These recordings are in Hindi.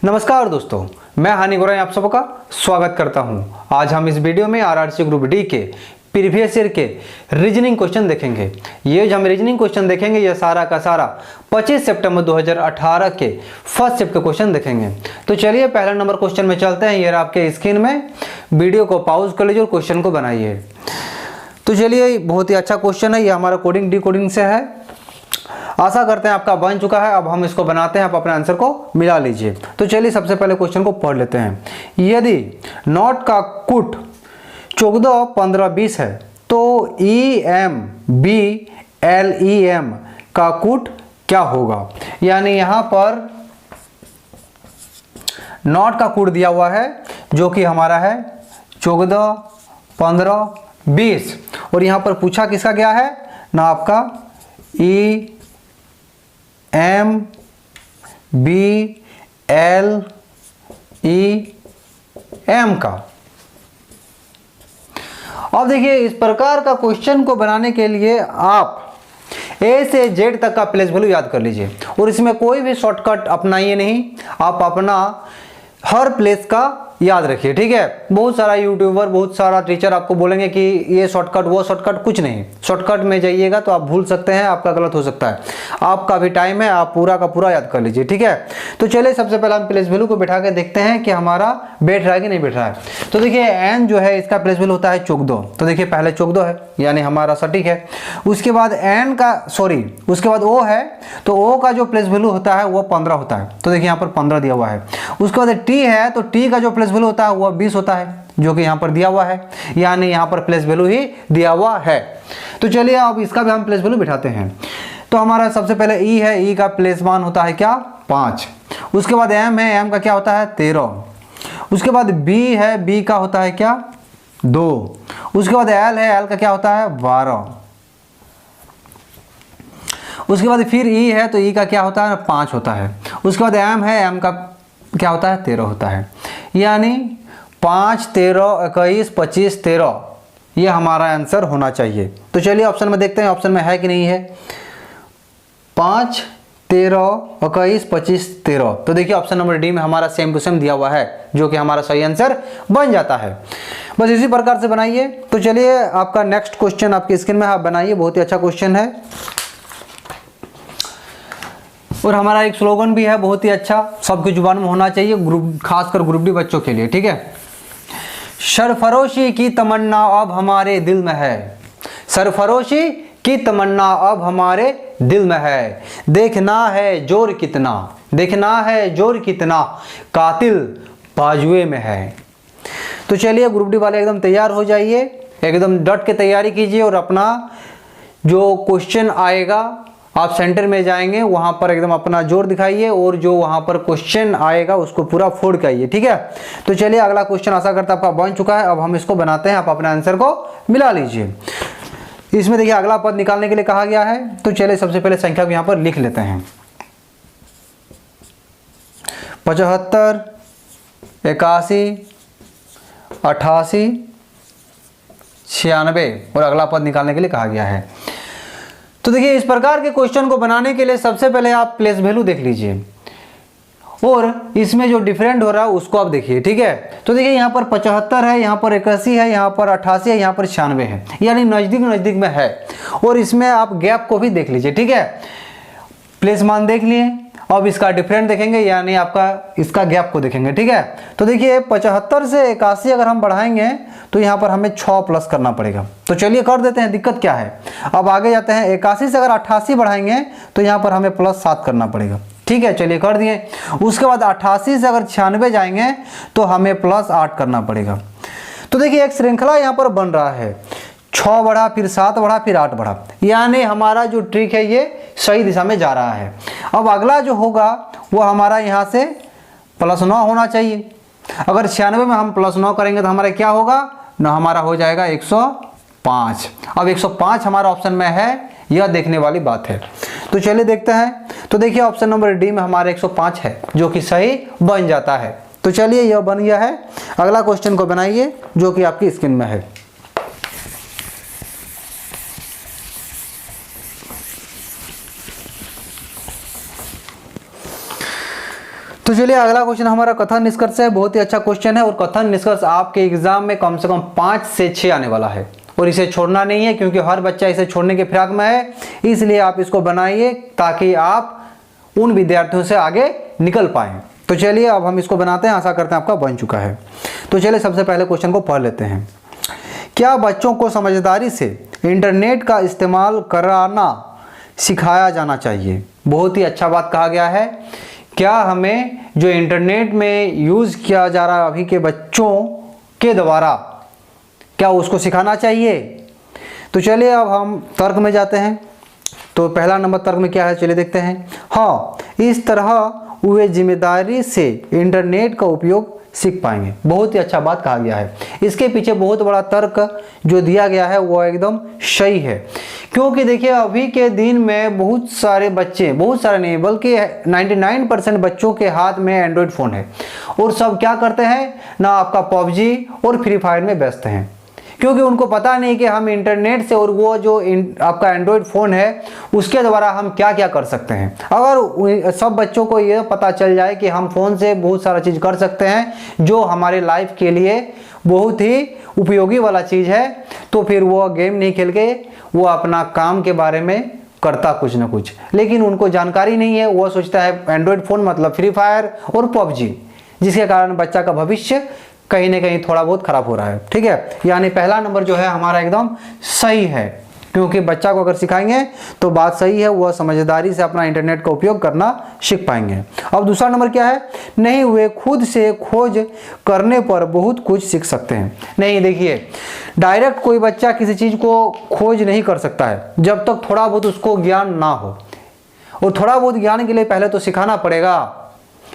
नमस्कार दोस्तों, मैं हानि गोराई आप सबका स्वागत करता हूं। आज हम इस वीडियो में आरआरसी ग्रुप डी के प्रीवियस ईयर के रीजनिंग क्वेश्चन देखेंगे। ये जो हम रीजनिंग क्वेश्चन देखेंगे ये सारा का सारा 25 सितंबर 2018 के फर्स्ट शिफ्ट के क्वेश्चन देखेंगे। तो चलिए पहला नंबर क्वेश्चन में चलते हैं। ये आपके स्क्रीन में, वीडियो को पॉज कर लीजिए और क्वेश्चन को बनाइए। तो चलिए, बहुत ही अच्छा क्वेश्चन है, ये हमारा कोडिंग डिकोडिंग से है। आशा करते हैं आपका बन चुका है। अब हम इसको बनाते हैं, आप अपने आंसर को मिला लीजिए। तो चलिए सबसे पहले क्वेश्चन को पढ़ लेते हैं। यदि नॉट का कुट 14, 15, 20 है तो EM का कुट क्या होगा। यानी यहां पर नॉट का कुट दिया हुआ है जो कि हमारा है 14, 15, 20 और यहां पर पूछा किसका गया है ना, आपका EMBLEM का। अब देखिए, इस प्रकार का क्वेश्चन को बनाने के लिए आप A से Z तक का प्लेस वैल्यू याद कर लीजिए और इसमें कोई भी शॉर्टकट अपनाइए नहीं। आप अपना हर प्लेस का याद रखिए, ठीक है। बहुत सारा यूट्यूबर, बहुत सारा टीचर आपको बोलेंगे कि ये शॉर्टकट वो शॉर्टकट, कुछ नहीं। शॉर्टकट में जाइएगा तो आप भूल सकते हैं, आपका गलत हो सकता है। आपका भी टाइम है, आप पूरा का पूरा याद कर लीजिए, ठीक है। तो चलिए सबसे पहले हम प्लेस वैल्यू को बिठा के देखते हैं कि हमारा बैठ रहा है कि नहीं बैठ रहा है। तो देखिए एन जो है इसका प्लेस वैल्यू होता है 14। तो देखिए पहले 14 है यानी हमारा सटीक है। उसके बाद एन का उसके बाद ओ है तो ओ का जो प्लेस वैल्यू होता है वो 15 होता है। तो देखिए यहाँ पर 15 दिया हुआ है। उसके बाद टी है तो टी का जो प्लेस वैल्यू होता है वो 20 होता है जो कि यहाँ पर दिया हुआ है, यानी यहाँ पर प्लेस वैल्यू ही दिया हुआ है। तो चलिए अब इसका भी हम प्लेस वैल्यू बिठाते हैं। तो हमारा सबसे पहले ई है, ई का प्लेस मान होता है क्या 5। उसके बाद एम है, एम का क्या होता है 13। उसके बाद बी है, बी का होता है क्या 2। उसके बाद एल है, एल का क्या होता है 12। उसके बाद फिर ई है तो ई का क्या होता है 5 होता है। उसके बाद एम है, एम का क्या होता है 13 होता है। यानी 5, 13, 21, 25, 13 ये हमारा आंसर होना चाहिए। तो चलिए ऑप्शन में देखते हैं ऑप्शन में है कि नहीं है। 5, 13, 21, 25, 13। तो देखिए ऑप्शन नंबर डी में हमारा सेम टू सेम दिया हुआ है जो कि हमारा सही आंसर बन जाता है। बस इसी प्रकार से बनाइए। तो चलिए आपका नेक्स्ट क्वेश्चन आपकी स्क्रीन में आप बनाइए, बहुत ही अच्छा क्वेश्चन है और हमारा एक स्लोगन भी है बहुत ही अच्छा, सबकी जुबान में होना चाहिए, खासकर ग्रुप डी बच्चों के लिए, ठीक है। सरफरोशी की तमन्ना अब हमारे दिल में है, सरफरोशी की तमन्ना अब हमारे दिल में है। देखना है जोर कितना, देखना है जोर कितना, कातिल बाजुए में है। तो चलिए ग्रुप डी वाले एकदम तैयार हो जाइए, एकदम डट के तैयारी कीजिए और अपना जो क्वेश्चन आएगा आप सेंटर में जाएंगे वहां पर एकदम अपना जोर दिखाइए और जो वहां पर क्वेश्चन आएगा उसको पूरा फोड़ के आइए, ठीक है। तो चलिए अगला क्वेश्चन आशा करता आपका बन चुका है। अब हम इसको बनाते हैं, आप अपने आंसर को मिला लीजिए। इसमें देखिए अगला पद निकालने के लिए कहा गया है। तो चलिए सबसे पहले संख्या को यहां पर लिख लेते हैं। 75, 81, 88, 96 और अगला पद निकालने के लिए कहा गया है। तो देखिए इस प्रकार के क्वेश्चन को बनाने के लिए सबसे पहले आप प्लेस वैल्यू देख लीजिए और इसमें जो डिफरेंट हो रहा है उसको आप देखिए, ठीक है। तो देखिए यहाँ पर 75 है, यहाँ पर 81 है, यहाँ पर 88 है, यहाँ पर 96 है, यानी नजदीक नजदीक में है। और इसमें आप गैप को भी देख लीजिए, ठीक है। प्लेस मान देख लिए, अब इसका डिफरेंट देखेंगे यानी आपका इसका गैप को देखेंगे, ठीक है। तो देखिए 75 से 81 अगर हम बढ़ाएंगे तो यहाँ पर हमें 6 प्लस करना पड़ेगा। तो चलिए कर देते हैं, दिक्कत क्या है। अब आगे जाते हैं, 81 से अगर 88 बढ़ाएंगे तो यहाँ पर हमें +7 करना पड़ेगा, ठीक है। चलिए कर दिए। उसके बाद 88 से अगर 96 जाएंगे तो हमें +8 करना पड़ेगा। तो देखिए एक श्रृंखला यहाँ पर बन रहा है, 6 बढ़ा, फिर 7 बढ़ा, फिर 8 बढ़ा, यानी हमारा जो ट्रिक है ये सही दिशा में जा रहा है। अब अगला जो होगा वो हमारा यहाँ से +9 होना चाहिए। अगर 96 में हम +9 करेंगे तो हमारा क्या होगा ना, हमारा हो जाएगा 105। अब 105 हमारा ऑप्शन में है, यह देखने वाली बात है। तो चलिए देखते हैं। तो देखिए ऑप्शन नंबर डी में हमारा 105 है जो कि सही बन जाता है। तो चलिए यह बन गया है। अगला क्वेश्चन को बनाइए जो कि आपकी स्क्रीन में है। तो चलिए अगला क्वेश्चन हमारा कथन निष्कर्ष है। बहुत ही अच्छा क्वेश्चन है और कथन निष्कर्ष आपके एग्जाम में कम से कम 5 से 6 आने वाला है और इसे छोड़ना नहीं है, क्योंकि हर बच्चा इसे छोड़ने के फिराक में है। इसलिए आप इसको बनाइए ताकि आप उन विद्यार्थियों से आगे निकल पाएं। तो चलिए अब हम इसको बनाते हैं, आशा करते हैं आपका बन चुका है। तो चलिए सबसे पहले क्वेश्चन को पढ़ लेते हैं। क्या बच्चों को समझदारी से इंटरनेट का इस्तेमाल कराना सिखाया जाना चाहिए? बहुत ही अच्छा बात कहा गया है। क्या हमें जो इंटरनेट में यूज़ किया जा रहा है अभी के बच्चों के द्वारा, क्या उसको सिखाना चाहिए? तो चलिए अब हम तर्क में जाते हैं। तो पहला नंबर तर्क में क्या है, चलिए देखते हैं। हाँ, इस तरह वे जिम्मेदारी से इंटरनेट का उपयोग सीख पाएंगे। बहुत ही अच्छा बात कहा गया है। इसके पीछे बहुत बड़ा तर्क जो दिया गया है वो एकदम सही है, क्योंकि देखिए अभी के दिन में बहुत सारे बच्चे, बहुत सारे नहीं बल्कि 99% बच्चों के हाथ में एंड्रॉयड फ़ोन है और सब क्या करते हैं ना, आपका पबजी और फ्री फायर में व्यस्त हैं, क्योंकि उनको पता नहीं कि हम इंटरनेट से और वो जो आपका एंड्रॉयड फ़ोन है उसके द्वारा हम क्या क्या कर सकते हैं। अगर सब बच्चों को ये पता चल जाए कि हम फ़ोन से बहुत सारा चीज़ कर सकते हैं जो हमारे लाइफ के लिए बहुत ही उपयोगी वाला चीज़ है, तो फिर वो गेम नहीं खेल के वो अपना काम के बारे में करता कुछ ना कुछ। लेकिन उनको जानकारी नहीं है, वो सोचता है एंड्रॉयड फ़ोन मतलब फ्री फायर और पबजी, जिसके कारण बच्चा का भविष्य कहीं ना कहीं थोड़ा बहुत खराब हो रहा है। ठीक है, यानी पहला नंबर जो है हमारा एकदम सही है, क्योंकि बच्चा को अगर सिखाएंगे तो बात सही है, वह समझदारी से अपना इंटरनेट का उपयोग करना सीख पाएंगे। अब दूसरा नंबर क्या है, नहीं वे खुद से खोज करने पर बहुत कुछ सीख सकते हैं। नहीं, देखिए डायरेक्ट कोई बच्चा किसी चीज़ को खोज नहीं कर सकता है जब तक थोड़ा बहुत उसको ज्ञान ना हो, और थोड़ा बहुत ज्ञान के लिए पहले तो सिखाना पड़ेगा।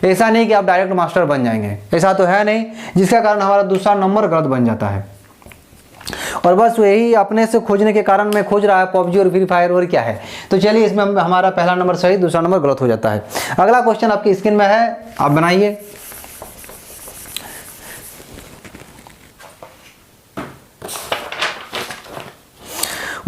ऐसा नहीं कि आप डायरेक्ट मास्टर बन जाएंगे, ऐसा तो है नहीं, जिसका कारण हमारा दूसरा नंबर गलत बन जाता है। और बस यही अपने से खोजने के कारण में खोज रहा है पबजी और फ्री फायर, और क्या है। तो चलिए इसमें हमारा पहला नंबर सही, दूसरा नंबर गलत हो जाता है। अगला क्वेश्चन आपकी स्क्रीन में है, आप बनाइए।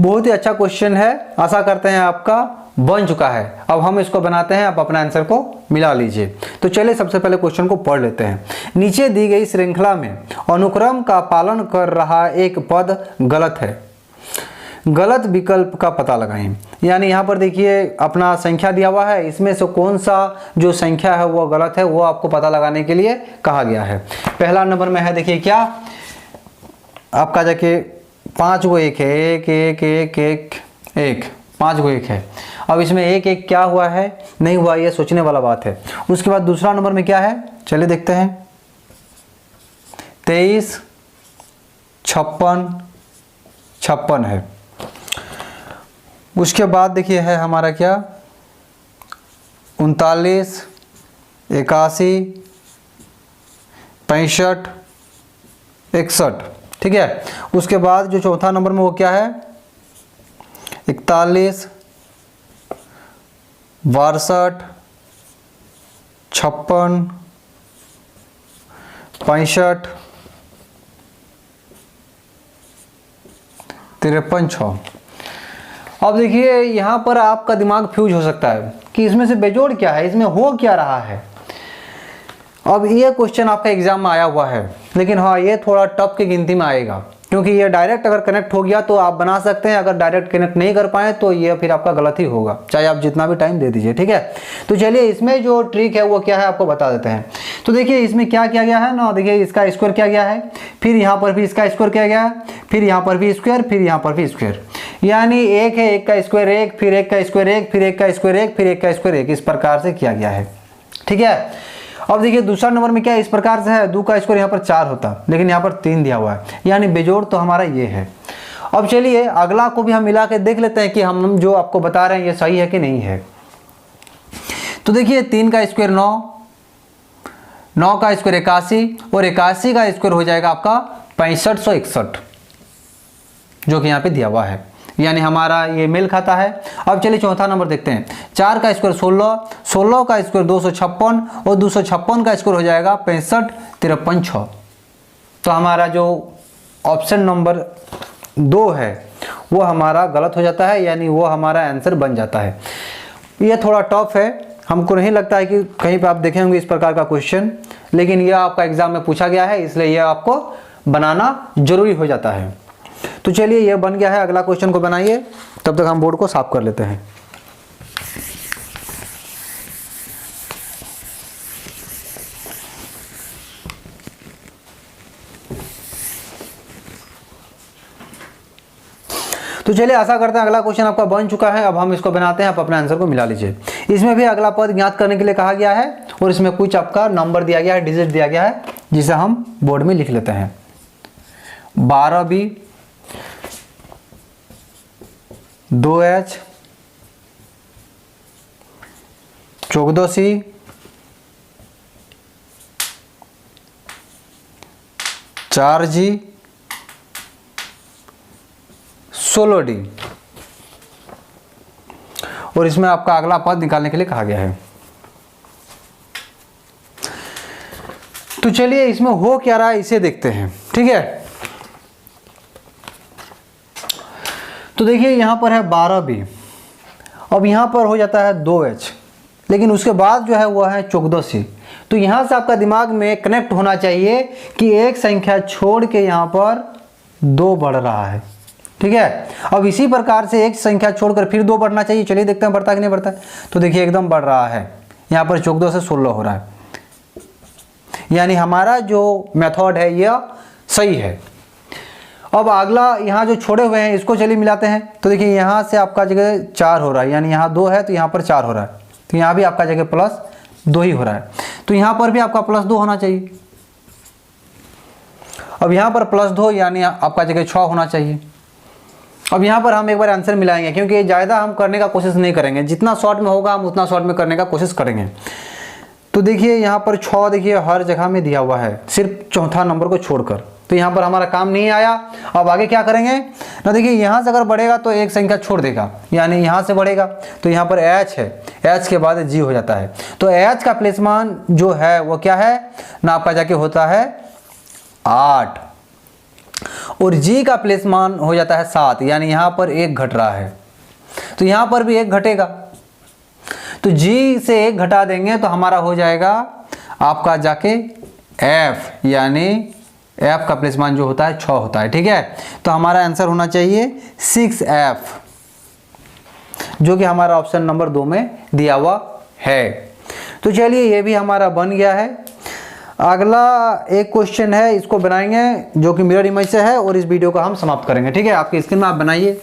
बहुत ही अच्छा क्वेश्चन है, आशा करते हैं आपका बन चुका है। अब हम इसको बनाते हैं, आप अपना आंसर को मिला लीजिए। तो चलिए सबसे पहले क्वेश्चन को पढ़ लेते हैं। नीचे दी गई श्रृंखला में अनुक्रम का पालन कर रहा एक पद गलत है, गलत विकल्प का पता लगाएं। यानी यहाँ पर देखिए अपना संख्या दिया हुआ है, इसमें से कौन सा जो संख्या है वो गलत है वो आपको पता लगाने के लिए कहा गया है। पहला नंबर में है, देखिए क्या आपका जाके 5 गो 1 है, 1 1 1 1 1, 5 गो 1 है। अब इसमें 1 1 क्या हुआ है, नहीं हुआ, ये सोचने वाला बात है। उसके बाद दूसरा नंबर में क्या है, चलिए देखते हैं। 23 56 56 है। उसके बाद देखिए है हमारा क्या 39 81 65 61। ठीक है, उसके बाद जो चौथा नंबर में वो क्या है 41 62 56 65 53 6। अब देखिए यहाँ पर आपका दिमाग फ्यूज हो सकता है कि इसमें से बेजोड़ क्या है, इसमें हो क्या रहा है। अब ये क्वेश्चन आपका एग्जाम में आया हुआ है, लेकिन हाँ ये थोड़ा टफ की गिनती में आएगा, क्योंकि ये डायरेक्ट अगर कनेक्ट हो गया तो आप बना सकते हैं, अगर डायरेक्ट कनेक्ट नहीं कर पाए तो ये फिर आपका गलत ही होगा, चाहे आप जितना भी टाइम दे दीजिए। ठीक है, तो चलिए इसमें जो ट्रिक है वो क्या है आपको बता देते हैं। तो देखिए इसमें क्या किया गया है ना, देखिए इसका स्क्वायर किया गया है, फिर यहाँ पर भी इसका स्क्वायर किया गया है, फिर यहाँ पर भी स्क्वायर, फिर यहाँ पर भी स्क्वायर। यानी 1 है, 1 का स्क्वायर 1, फिर 1 का स्क्वायर 1, फिर 1 का स्क्वायर 1, फिर 1 का स्क्वायर 1, इस प्रकार से किया गया है। ठीक है, अब देखिए दूसरा नंबर में क्या इस प्रकार से है, 2 का स्क्वायर यहाँ पर 4 होता, लेकिन यहाँ पर 3 दिया हुआ है, यानी बेजोड़ तो हमारा ये है। अब चलिए अगला को भी हम मिला के देख लेते हैं कि हम जो आपको बता रहे हैं ये सही है कि नहीं है। तो देखिए 3 का स्क्वायर 9, 9 का स्क्वायर 81, और 81 का स्क्वायर हो जाएगा आपका 6561, जो कि यहाँ पे दिया हुआ है, यानी हमारा ये मेल खाता है। अब चलिए चौथा नंबर देखते हैं। 4 का स्क्वायर 16, 16 का स्क्वायर 256, और 256 का स्क्वायर हो जाएगा 65 53 6। तो हमारा जो ऑप्शन नंबर 2 है वो हमारा गलत हो जाता है, यानी वो हमारा आंसर बन जाता है। ये थोड़ा टफ है, हमको नहीं लगता है कि कहीं पे आप देखे होंगे इस प्रकार का क्वेश्चन, लेकिन यह आपका एग्जाम में पूछा गया है, इसलिए यह आपको बनाना जरूरी हो जाता है। तो चलिए यह बन गया है, अगला क्वेश्चन को बनाइए, तब तक हम बोर्ड को साफ कर लेते हैं। तो चलिए आशा करते हैं अगला क्वेश्चन आपका बन चुका है। अब हम इसको बनाते हैं, आप अपने आंसर को मिला लीजिए। इसमें भी अगला पद ज्ञात करने के लिए कहा गया है और इसमें कुछ आपका नंबर दिया गया है, डिजिट दिया गया है, जिसे हम बोर्ड में लिख लेते हैं। 12b 2h 14c 4g 16d, और इसमें आपका अगला पद निकालने के लिए कहा गया है। तो चलिए इसमें हो क्या रहा है इसे देखते हैं, ठीक है। तो देखिए यहां पर है 12b, अब यहां पर हो जाता है 2h, लेकिन उसके बाद जो है वह है 14c। तो यहां से आपका दिमाग में कनेक्ट होना चाहिए कि एक संख्या छोड़ के यहां पर 2 बढ़ रहा है, ठीक है। अब इसी प्रकार से एक संख्या छोड़कर फिर 2 बढ़ना चाहिए। चलिए देखते हैं बढ़ता कि नहीं बढ़ता है। तो देखिए एकदम बढ़ रहा है, यहाँ पर 14 से 16 हो रहा है, यानी हमारा जो मेथड है यह सही है। अब अगला यहाँ जो छोड़े हुए हैं इसको चलिए मिलाते हैं। तो देखिए यहाँ से आपका जगह 4 हो रहा है, यानी यहाँ 2 है तो यहाँ पर 4 हो रहा है, तो यहाँ भी आपका जगह +2 ही हो रहा है, तो यहाँ पर भी आपका +2 होना चाहिए। अब यहाँ पर +2 यानी आपका जगह 6 होना चाहिए। अब यहाँ पर हम एक बार आंसर मिलाएंगे, क्योंकि ज़्यादा हम करने का कोशिश नहीं करेंगे, जितना शॉर्ट में होगा हम उतना शॉर्ट में करने का कोशिश करेंगे। तो देखिए यहाँ पर 6 देखिए हर जगह में दिया हुआ है, सिर्फ चौथा नंबर को छोड़कर, तो यहाँ पर हमारा काम नहीं आया। अब आगे क्या करेंगे ना, देखिए यहाँ से अगर बढ़ेगा तो एक संख्या छोड़ देगा, यानी यहाँ से बढ़ेगा तो यहाँ पर h है, h के बाद g हो जाता है। तो h का प्लेस मान जो है वो क्या है ना, आपका जाके होता है 8, और g का प्लेस मान हो जाता है 7, यानी यहाँ पर 1 घट रहा है, तो यहाँ पर भी 1 घटेगा। तो g से 1 घटा देंगे तो हमारा हो जाएगा आपका जाके f, यानी f का प्लेस मान जो होता है 6 होता है, ठीक है। तो हमारा आंसर होना चाहिए 6f, जो कि हमारा ऑप्शन नंबर 2 में दिया हुआ है। तो चलिए ये भी हमारा बन गया है। अगला एक क्वेश्चन है, इसको बनाएंगे जो कि मिरर इमेज से है, और इस वीडियो को हम समाप्त करेंगे, ठीक है। आपकी स्क्रीन में आप बनाइए।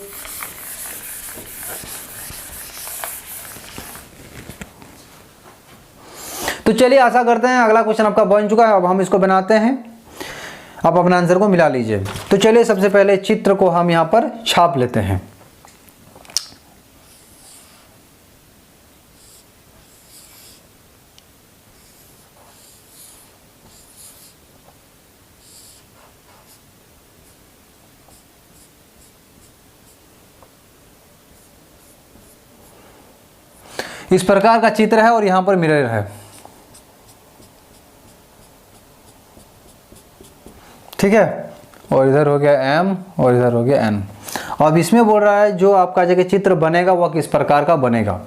तो चलिए आशा करते हैं अगला क्वेश्चन आपका बन चुका है। अब हम इसको बनाते हैं, आप अपना आंसर को मिला लीजिए। तो चलिए सबसे पहले चित्र को हम यहाँ पर छाप लेते हैं। इस प्रकार का चित्र है और यहाँ पर मिरर है, ठीक है। और इधर हो गया m और इधर हो गया n। अब इसमें बोल रहा है जो आपका जगह चित्र बनेगा वह किस प्रकार का बनेगा।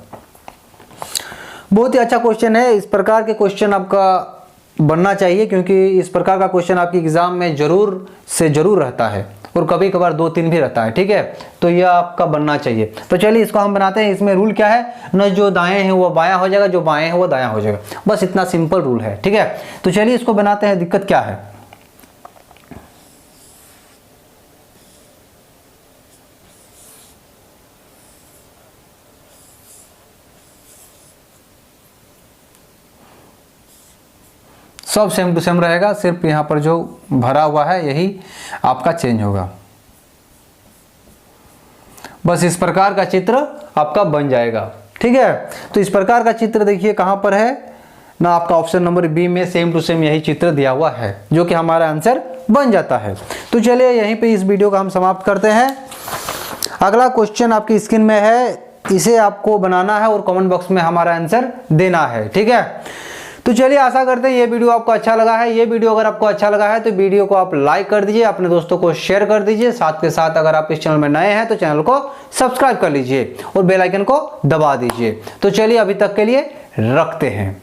बहुत ही अच्छा क्वेश्चन है, इस प्रकार के क्वेश्चन आपका बनना चाहिए, क्योंकि इस प्रकार का क्वेश्चन आपकी एग्जाम में जरूर से जरूर रहता है, और कभी कभार 2-3 भी रहता है, ठीक है। तो यह आपका बनना चाहिए। तो चलिए इसको हम बनाते हैं। इसमें रूल क्या है ना, जो दाएं है वो बायां हो जाएगा, जो बाएं है वो दायां हो जाएगा, बस इतना सिंपल रूल है, ठीक है। तो चलिए इसको बनाते हैं। दिक्कत क्या है, सब सेम टू सेम रहेगा, सिर्फ यहाँ पर जो भरा हुआ है यही आपका चेंज होगा। बस इस प्रकार का चित्र आपका बन जाएगा, ठीक है। तो इस प्रकार का चित्र देखिए कहाँ पर है ना, आपका ऑप्शन नंबर बी में सेम टू सेम यही चित्र दिया हुआ है, जो कि हमारा आंसर बन जाता है। तो चलिए यहीं पे इस वीडियो का हम समाप्त करते हैं। अगला क्वेश्चन आपकी स्क्रीन में है, इसे आपको बनाना है और कमेंट बॉक्स में हमारा आंसर देना है, ठीक है। तो चलिए आशा करते हैं ये वीडियो आपको अच्छा लगा है। ये वीडियो अगर आपको अच्छा लगा है तो वीडियो को आप लाइक कर दीजिए, अपने दोस्तों को शेयर कर दीजिए, साथ के साथ अगर आप इस चैनल में नए हैं तो चैनल को सब्सक्राइब कर लीजिए और बेल आइकन को दबा दीजिए। तो चलिए अभी तक के लिए रखते हैं।